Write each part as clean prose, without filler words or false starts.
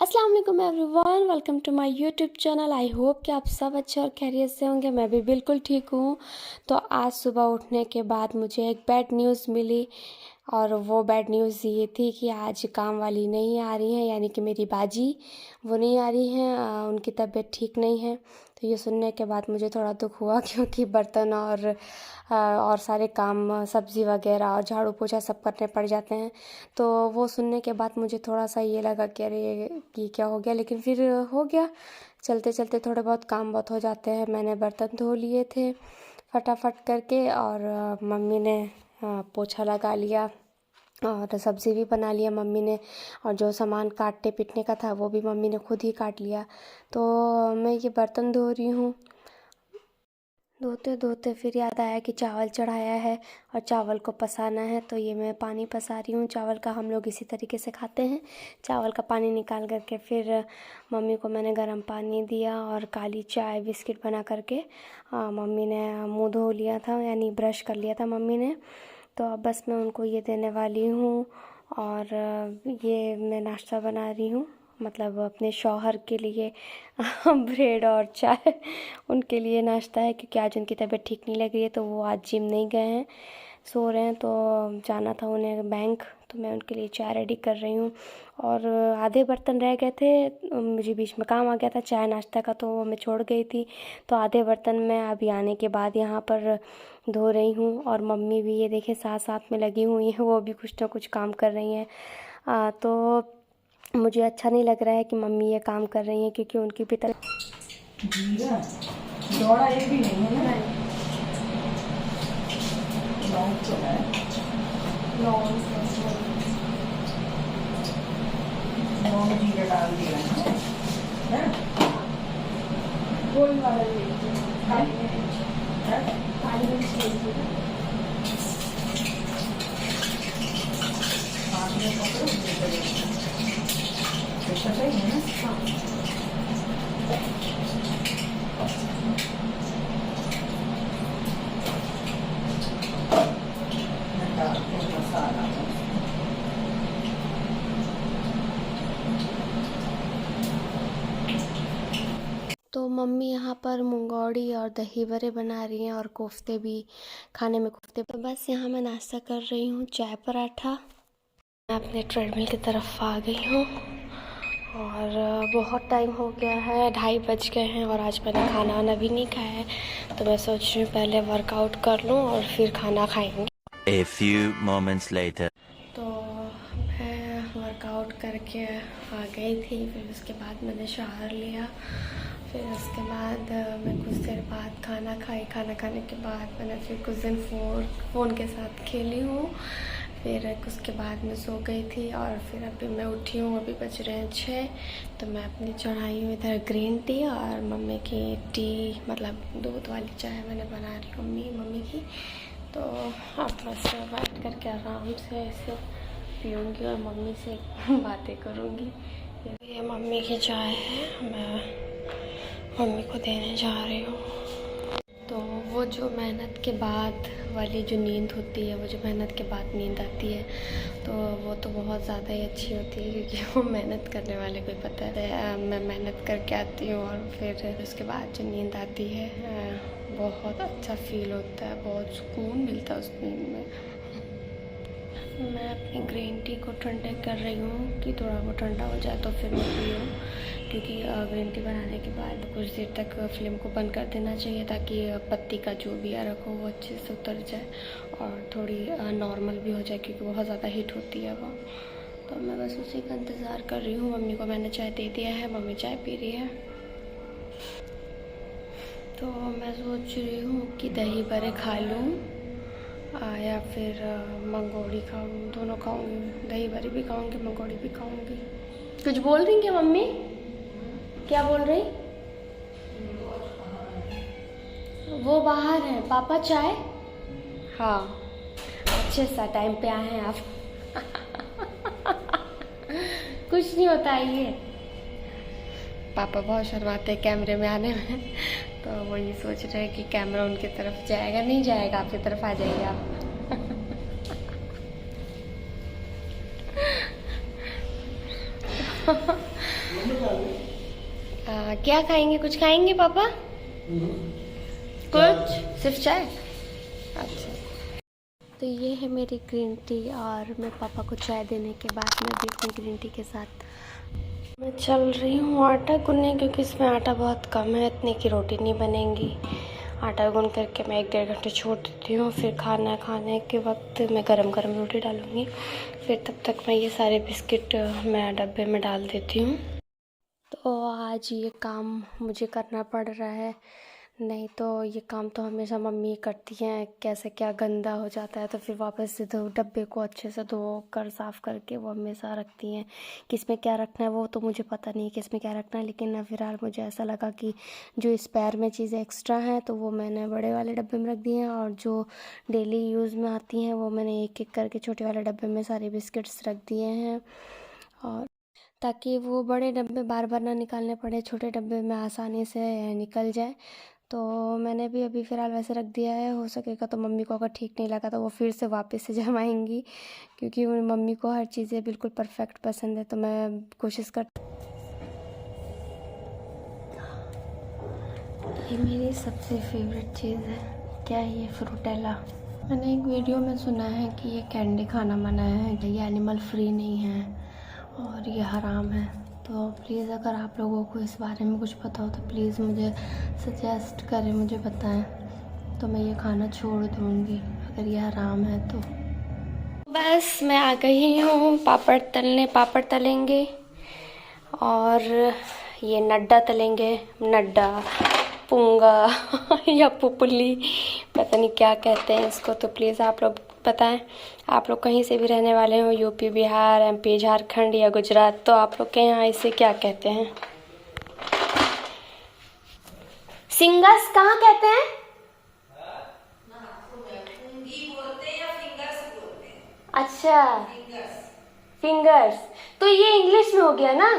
अस्सलाम वालेकुम everyone, welcome to my YouTube channel. I hope कि आप सब अच्छे और खैरियत से होंगे। मैं भी बिल्कुल ठीक हूँ। तो आज सुबह उठने के बाद मुझे एक बैड न्यूज़ मिली और वो बैड न्यूज़ ये थी कि आज काम वाली नहीं आ रही हैं, यानी कि मेरी बाजी वो नहीं आ रही हैं। उनकी तबीयत ठीक नहीं है। तो ये सुनने के बाद मुझे थोड़ा दुख हुआ क्योंकि बर्तन और सारे काम सब्ज़ी वगैरह और झाड़ू पोछा सब करने पड़ जाते हैं। तो वो सुनने के बाद मुझे थोड़ा सा ये लगा कि अरे कि क्या हो गया, लेकिन फिर हो गया। चलते चलते थोड़े बहुत काम बहुत हो जाते हैं। मैंने बर्तन धो लिए थे फटाफट करके और मम्मी ने पोछा लगा लिया और सब्ज़ी भी बना लिया मम्मी ने, और जो सामान काटने पीटने का था वो भी मम्मी ने खुद ही काट लिया। तो मैं ये बर्तन धो रही हूँ। धोते धोते फिर याद आया कि चावल चढ़ाया है और चावल को पसाना है। तो ये मैं पानी पसा रही हूँ चावल का। हम लोग इसी तरीके से खाते हैं, चावल का पानी निकाल करके फिर मम्मी को मैंने गर्म पानी दिया और काली चाय बिस्किट बना करके मम्मी ने मुंह धो लिया था, यानी ब्रश कर लिया था मम्मी ने। तो अब बस मैं उनको ये देने वाली हूँ। और ये मैं नाश्ता बना रही हूँ, मतलब अपने शौहर के लिए ब्रेड और चाय उनके लिए नाश्ता है, क्योंकि आज उनकी तबीयत ठीक नहीं लग रही है। तो वो आज जिम नहीं गए हैं, सो रहे हैं। तो जाना था उन्हें बैंक, तो मैं उनके लिए चाय रेडी कर रही हूँ। और आधे बर्तन रह गए थे, मुझे बीच में काम आ गया था चाय नाश्ता का, तो वो मैं छोड़ गई थी। तो आधे बर्तन मैं अभी आने के बाद यहाँ पर धो रही हूँ। और मम्मी भी ये देखें साथ साथ में लगी हुई हैं, वो भी कुछ ना कुछ काम कर रही हैं। तो मुझे अच्छा नहीं लग रहा है कि मम्मी ये काम कर रही हैं, क्योंकि उनकी भी तरह जीरा दौड़ा एक भी नहीं है ना। लौंग तो है, लौंग जीरा डाल दिया है। गोल वाला काली मिर्च हाथ में पकड़ो, सही है ना। मसाला तो मम्मी यहाँ पर मुंगौड़ी और दही बड़े बना रही हैं और कोफ्ते भी, खाने में कोफ्ते। तो बस यहाँ मैं नाश्ता कर रही हूँ चाय पराठा। मैं अपने ट्रेडमिल की तरफ आ गई हूँ और बहुत टाइम हो गया है, 2:30 बज गए हैं और आज मैंने खाना वाना भी नहीं खाया है। तो मैं सोच रही हूँ पहले वर्कआउट कर लूँ और फिर खाना खाएंगे। A few moments later. तो मैं वर्कआउट करके आ गई थी, फिर उसके बाद मैंने शावर लिया। फिर उसके बाद मैं कुछ देर बाद खाना खाई। खाना खाने के बाद मैंने फिर कुछ दिन फ़ोन के साथ खेली हूँ। फिर उसके बाद मैं सो गई थी और फिर अभी मैं उठी हूँ। अभी बज रहे हैं 6। तो मैं अपनी चढ़ाई हूँ इधर ग्रीन टी और मम्मी की टी, मतलब दूध वाली चाय मैंने बना रही हूँ मम्मी की। तो अब बस बैठ करके आराम से ऐसे पीऊँगी और मम्मी से बातें करूँगी। ये मम्मी की चाय है, मैं मम्मी को देने जा रही हूँ। तो वो जो मेहनत के बाद वाली जो नींद होती है, वो जो मेहनत के बाद नींद आती है, तो वो तो बहुत ज़्यादा ही अच्छी होती है, क्योंकि वो मेहनत करने वाले को पता है। मैं मेहनत करके आती हूँ और फिर उसके बाद जो नींद आती है बहुत अच्छा फील होता है, बहुत सुकून मिलता है उस नींद में। मैं अपनी ग्रीन टी को ठंडा कर रही हूँ कि थोड़ा वो ठंडा हो जाए तो फिर मैं पीऊँ, क्योंकि ग्रीन टी बनाने के बाद कुछ देर तक फ्लेम को बंद कर देना चाहिए, ताकि पत्ती का जो भी अरक हो वो अच्छे से उतर जाए और थोड़ी नॉर्मल भी हो जाए, क्योंकि बहुत ज़्यादा हीट होती है वो। तो मैं बस उसी का इंतज़ार कर रही हूँ। मम्मी को मैंने चाय दे दिया है, मम्मी चाय पी रही है। तो मैं सोच रही हूँ कि दही बड़े खा लूँ या फिर मंगोड़ी खाऊँ, दोनों खाऊँगी। दही बड़ी भी खाऊँगी, मंगोड़ी भी खाऊँगी। कुछ बोल रही क्या मम्मी? क्या बोल रही? वो बाहर है। पापा चाय? हाँ, अच्छे सा टाइम पे आए हैं आप। कुछ नहीं होता है ये। पापा बहुत शर्माते हैं कैमरे में आने में, तो वो ये सोच रहे हैं कि कैमरा उनकी तरफ जाएगा। नहीं जाएगा, आपकी तरफ आ जाइए आप। क्या खाएंगे? कुछ खाएंगे पापा? कुछ सिर्फ चाय? अच्छा। तो ये है मेरी ग्रीन टी और मैं पापा को चाय देने के बाद मैं भी अपनी ग्रीन टी के साथ मैं चल रही हूँ आटा गूंदने, क्योंकि इसमें आटा बहुत कम है, इतने की रोटी नहीं बनेगी। आटा गूंद करके मैं 1-1.5 घंटे छोड़ देती हूँ, फिर खाना खाने के वक्त मैं गरम गरम रोटी डालूँगी। फिर तब तक मैं ये सारे बिस्किट मैं डब्बे में डाल देती हूँ। तो आज ये काम मुझे करना पड़ रहा है, नहीं तो ये काम तो हमेशा मम्मी करती हैं। कैसे क्या गंदा हो जाता है तो फिर वापस से धो, डब्बे को अच्छे से धो कर साफ़ करके वो हमेशा रखती हैं। किसमें क्या रखना है वो तो मुझे पता नहीं किसमें क्या रखना है, लेकिन फ़िलहाल मुझे ऐसा लगा कि जो स्पेयर में चीज़ें एक्स्ट्रा हैं तो वो मैंने बड़े वाले डब्बे में रख दी हैं, और जो डेली यूज़ में आती हैं वो मैंने एक एक करके छोटे वाले डब्बे में सारे बिस्किट्स रख दिए हैं, और ताकि वो बड़े डब्बे बार बार ना निकालने पड़े, छोटे डब्बे में आसानी से निकल जाए। तो मैंने भी अभी फ़िलहाल वैसे रख दिया है। हो सकेगा तो मम्मी को अगर ठीक नहीं लगा तो वो फिर से वापस से जमाएंगी, क्योंकि मम्मी को हर चीज़ें बिल्कुल परफेक्ट पसंद है। तो मैं कोशिश कर, ये मेरी सबसे फेवरेट चीज़ है। क्या है ये? फ्रूटेला। मैंने एक वीडियो में सुना है कि ये कैंडी खाना मना है, ये एनिमल फ्री नहीं है और ये हराम है। तो प्लीज़ अगर आप लोगों को इस बारे में कुछ पता हो तो प्लीज़ मुझे सजेस्ट करें, मुझे बताएं, तो मैं ये खाना छोड़ दूँगी अगर ये हराम है तो। बस मैं आ गई हूँ पापड़ तलने। पापड़ तलेंगे और ये नड्डा तलेंगे, नड्डा पुंगा या पुपली, पता नहीं क्या कहते हैं इसको। तो प्लीज़ आप लोग बताएं, आप लोग कहीं से भी रहने वाले हो, यूपी, बिहार, एमपी, झारखंड या गुजरात, तो आप लोग के यहाँ इसे क्या कहते हैं? सिंगस कहाँ कहते हैं? अच्छा, फिंगर्स। तो ये इंग्लिश में हो गया ना?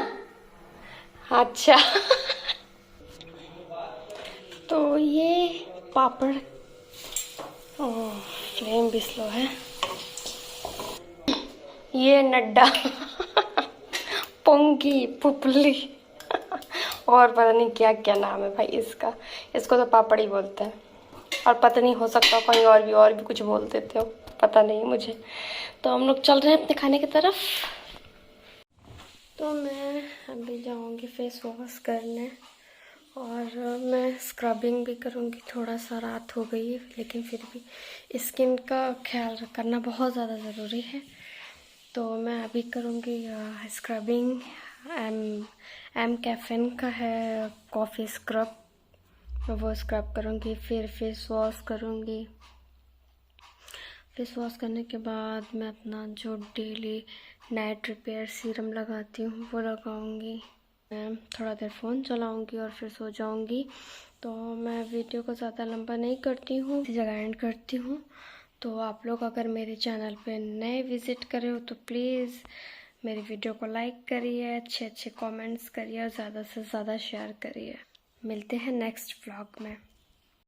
अच्छा। तो ये पापड़, फ्लेम भी स्लो है। ये नड्डा, पोंगी, पुपली और पता नहीं क्या क्या नाम है भाई इसका। इसको तो पापड़ ही बोलते हैं, और पता नहीं, हो सकता कहीं और भी कुछ बोल देते हो, पता नहीं मुझे। तो हम लोग चल रहे हैं अपने खाने की तरफ। तो मैं अभी जाऊंगी फेस वॉश करने और मैं स्क्रबिंग भी करूंगी। थोड़ा सा रात हो गई है लेकिन फिर भी स्किन का ख्याल करना बहुत ज़्यादा ज़रूरी है। तो मैं अभी करूंगी स्क्रबिंग। एम कैफिन का है कॉफ़ी स्क्रब, वो स्क्रब करूंगी। फिर फेस वॉश करूंगी। फेस वॉश करने के बाद मैं अपना जो डेली नाइट रिपेयर सीरम लगाती हूँ वो लगाऊंगी। मैं थोड़ा देर फ़ोन चलाऊंगी और फिर सो जाऊंगी। तो मैं वीडियो को ज़्यादा लंबा नहीं करती हूँ, इसी जगह एंड करती हूँ। तो आप लोग अगर मेरे चैनल पे नए विज़िट करे हो तो प्लीज़ मेरी वीडियो को लाइक करिए, अच्छे अच्छे कमेंट्स करिए और ज़्यादा से ज़्यादा शेयर करिए। मिलते हैं नेक्स्ट व्लॉग में।